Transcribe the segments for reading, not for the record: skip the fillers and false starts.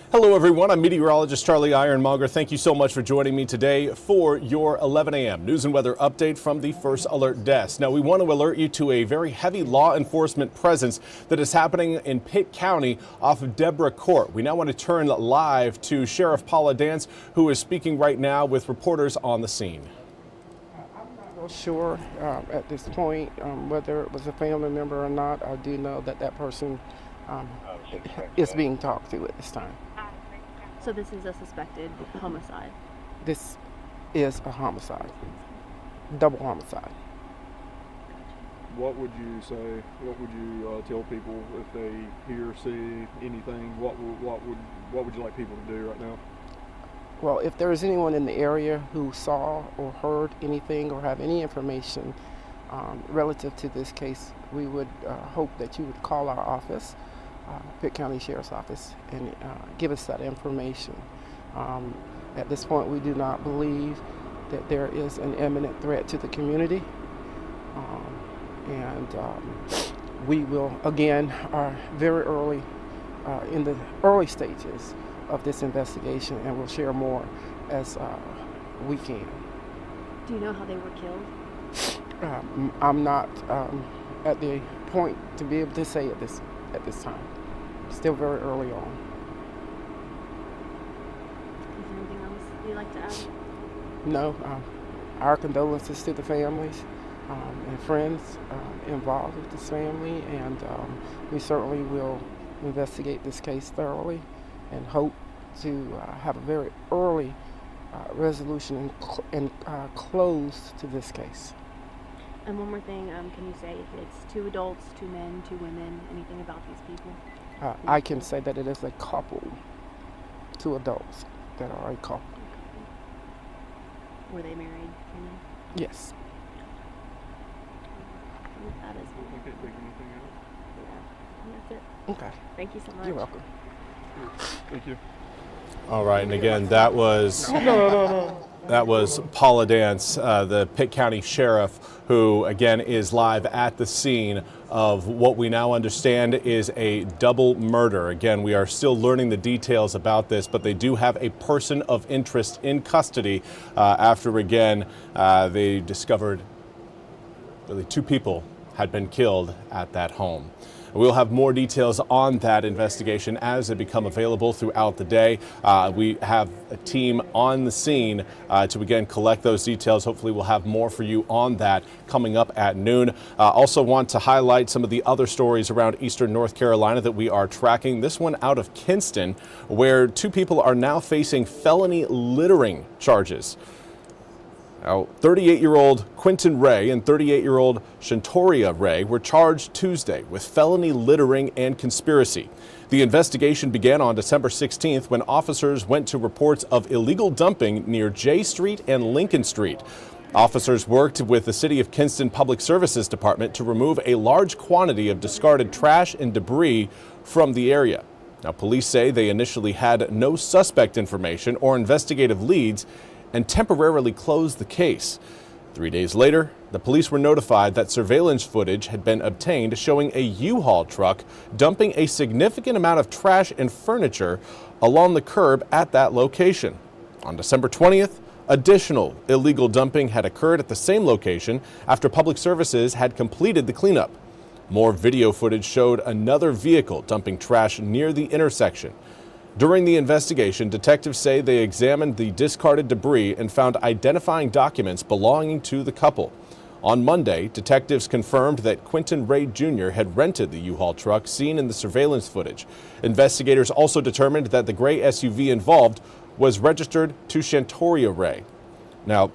Hello everyone, I'm Meteorologist Charlie Ironmonger. Thank you so much for joining me today for your 11 a.m. news and weather update from the First Alert Desk. Now we want to alert you to a very heavy law enforcement presence that is happening in Pitt County off of Deborah Court. We now want to turn live to Sheriff Paula Dance, who is speaking right now with reporters on the scene. I'm not real sure at this point whether it was a family member or not. I do know that that person is being talked to at this time. So this is a suspected homicide? This is a homicide, double homicide. What would you say, what would you tell people if they hear, see anything? What would you like people to do right now? Well, if there is anyone in the area who saw or heard anything or have any information relative to this case, we would hope that you would call our office, Pitt County Sheriff's Office, and give us that information. At this point, we do not believe that there is an imminent threat to the community. We will, again, are very early in the early stages of this investigation, and we'll share more as we can. Do you know how they were killed? I'm not at the point to be able to say at this time. Still very early on. Is there anything else you'd like to add? No. Our condolences to the families and friends involved with this family, and we certainly will investigate this case thoroughly and hope to have a very early resolution and close to this case. And one more thing, can you say if it's 2 adults, 2 men, 2 women, anything about these people? I can say that it is a couple, 2 adults that are a couple. Were they married? Yes. That is I can't think of anything else. yeah, that's it. Okay. Thank you so much. You're welcome. Thank you. All right, and again, that was Paula Dance, the Pitt County Sheriff, who again is live at the scene of what we now understand is a double murder. Again, we are still learning the details about this, but they do have a person of interest in custody after, again, they discovered really 2 people had been killed at that home. We'll have more details on that investigation as they become available throughout the day. We have a team on the scene to again collect those details. Hopefully we'll have more for you on that coming up at noon. Also want to highlight some of the other stories around eastern North Carolina that we are tracking. This one out of Kinston, where 2 people are now facing felony littering charges. Now, 38-year-old Quinton Ray and 38-year-old Shantoria Ray were charged Tuesday with felony littering and conspiracy. The investigation began on December 16th when officers went to reports of illegal dumping near J Street and Lincoln Street. Officers worked with the City of Kinston Public Services Department to remove a large quantity of discarded trash and debris from the area. Now, police say they initially had no suspect information or investigative leads and temporarily closed the case. 3 days later, the police were notified that surveillance footage had been obtained showing a U-Haul truck dumping a significant amount of trash and furniture along the curb at that location. On December 20th, additional illegal dumping had occurred at the same location after Public Services had completed the cleanup. More video footage showed another vehicle dumping trash near the intersection. During the investigation, detectives say they examined the discarded debris and found identifying documents belonging to the couple. On Monday, detectives confirmed that Quinton Ray Jr. had rented the U-Haul truck seen in the surveillance footage. Investigators also determined that the gray SUV involved was registered to Shantoria Ray. Now,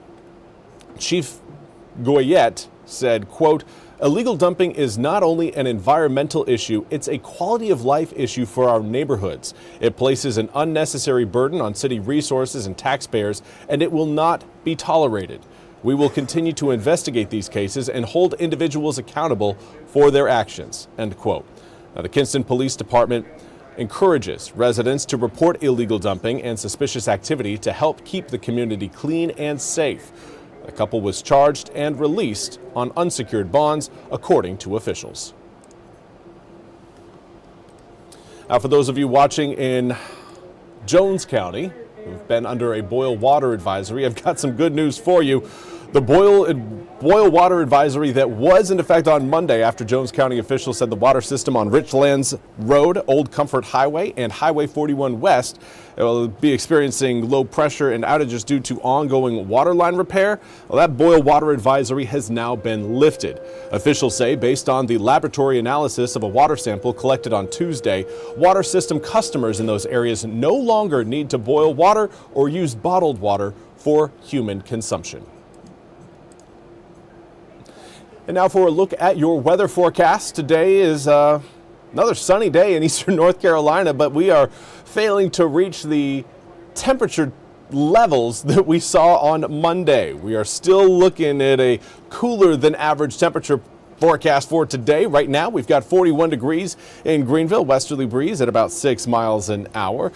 Chief Goyette said, quote, "Illegal dumping is not only an environmental issue, it's a quality of life issue for our neighborhoods. It places an unnecessary burden on city resources and taxpayers, and it will not be tolerated. We will continue to investigate these cases and hold individuals accountable for their actions," end quote. Now, the Kinston Police Department encourages residents to report illegal dumping and suspicious activity to help keep the community clean and safe. The couple was charged and released on unsecured bonds, according to officials. Now, for those of you watching in Jones County who've been under a boil water advisory, I've got some good news for you. The boil water advisory that was in effect on Monday after Jones County officials said the water system on Richlands Road, Old Comfort Highway, and Highway 41 West will be experiencing low pressure and outages due to ongoing water line repair. Well, that boil water advisory has now been lifted. Officials say, based on the laboratory analysis of a water sample collected on Tuesday, water system customers in those areas no longer need to boil water or use bottled water for human consumption. And now for a look at your weather forecast. Today is another sunny day in eastern North Carolina, but we are failing to reach the temperature levels that we saw on Monday. We are still looking at a cooler than average temperature forecast for today. Right now, we've got 41 degrees in Greenville, westerly breeze at about 6 miles an hour.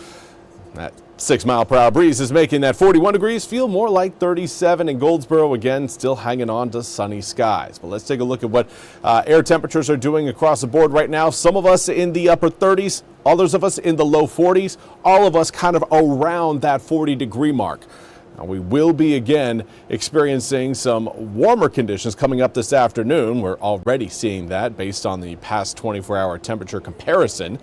That 6-mile-per-hour breeze is making that 41 degrees feel more like 37 in Goldsboro. Again, still hanging on to sunny skies. But let's take a look at what air temperatures are doing across the board right now. Some of us in the upper 30s, others of us in the low 40s, all of us kind of around that 40-degree mark. Now, we will be again experiencing some warmer conditions coming up this afternoon. We're already seeing that based on the past 24-hour temperature comparison.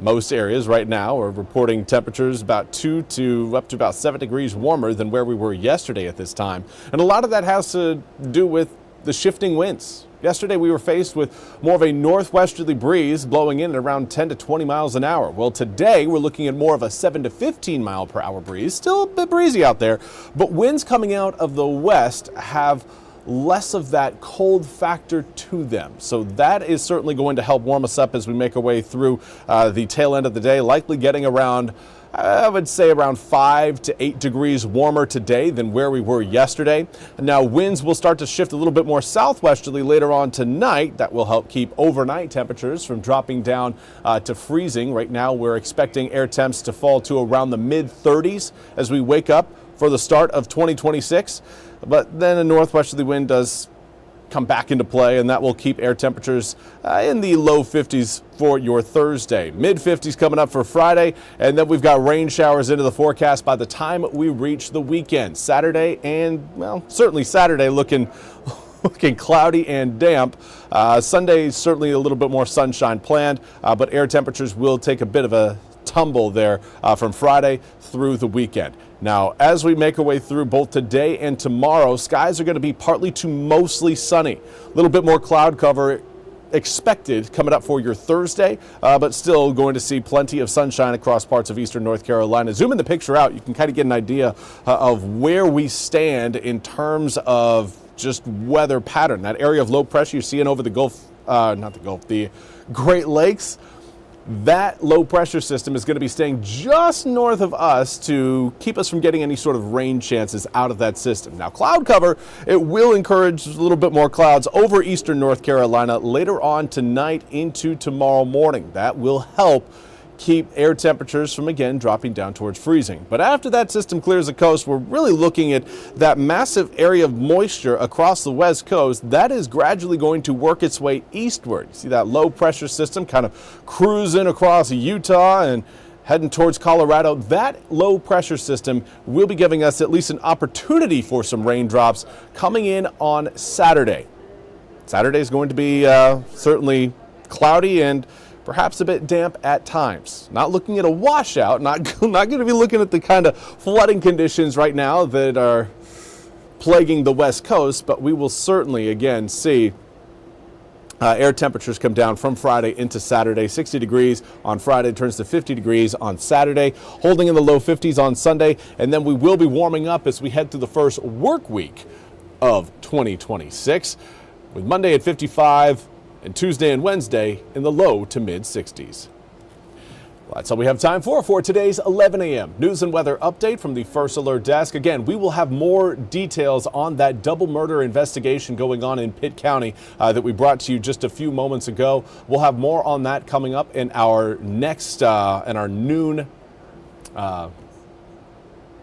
Most areas right now are reporting temperatures about 2 to up to about 7 degrees warmer than where we were yesterday at this time. And a lot of that has to do with the shifting winds. Yesterday we were faced with more of a northwesterly breeze blowing in at around 10 to 20 miles an hour. Well, today we're looking at more of a 7 to 15 mile per hour breeze. Still a bit breezy out there, but winds coming out of the west have less of that cold factor to them. So that is certainly going to help warm us up as we make our way through the tail end of the day, likely getting around, I would say, around 5 to 8 degrees warmer today than where we were yesterday. And now winds will start to shift a little bit more southwesterly later on tonight. That will help keep overnight temperatures from dropping down to freezing. Right now we're expecting air temps to fall to around the mid-30s as we wake up for the start of 2026. But then a northwesterly wind does come back into play, and that will keep air temperatures in the low 50s for your Thursday. Mid-50s coming up for Friday, and then we've got rain showers into the forecast by the time we reach the weekend. Saturday and, well, certainly Saturday looking cloudy and damp. Sunday, certainly a little bit more sunshine planned, but air temperatures will take a bit of a tumble there from Friday through the weekend. Now, as we make our way through both today and tomorrow, skies are going to be partly to mostly sunny. A little bit more cloud cover expected coming up for your Thursday, but still going to see plenty of sunshine across parts of eastern North Carolina. Zooming the picture out, you can kind of get an idea of where we stand in terms of just weather pattern. That area of low pressure you're seeing over the the Great Lakes. That low pressure system is going to be staying just north of us to keep us from getting any sort of rain chances out of that system. Now, cloud cover, it will encourage a little bit more clouds over eastern North Carolina later on tonight into tomorrow morning. That will help keep air temperatures from again dropping down towards freezing. But after that system clears the coast, we're really looking at that massive area of moisture across the west coast that is gradually going to work its way eastward. You see that low pressure system kind of cruising across Utah and heading towards Colorado. That low pressure system will be giving us at least an opportunity for some raindrops coming in on Saturday. Saturday is going to be certainly cloudy and perhaps a bit damp at times. Not looking at a washout, not going to be looking at the kind of flooding conditions right now that are plaguing the west coast, but we will certainly again see air temperatures come down from Friday into Saturday. 60 degrees on Friday turns to 50 degrees on Saturday, holding in the low 50s on Sunday, and then we will be warming up as we head through the first work week of 2026, with Monday at 55 and Tuesday and Wednesday in the low to mid 60s. Well, that's all we have time for today's 11 a.m. news and weather update from the First Alert Desk. Again, we will have more details on that double murder investigation going on in Pitt County that we brought to you just a few moments ago. We'll have more on that coming up in our next, in our noon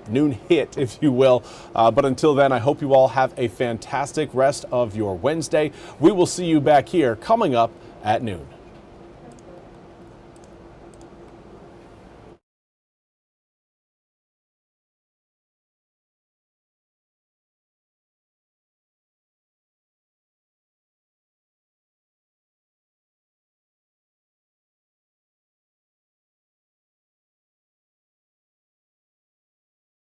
noon hit, if you will. But until then, I hope you all have a fantastic rest of your Wednesday. We will see you back here coming up at noon.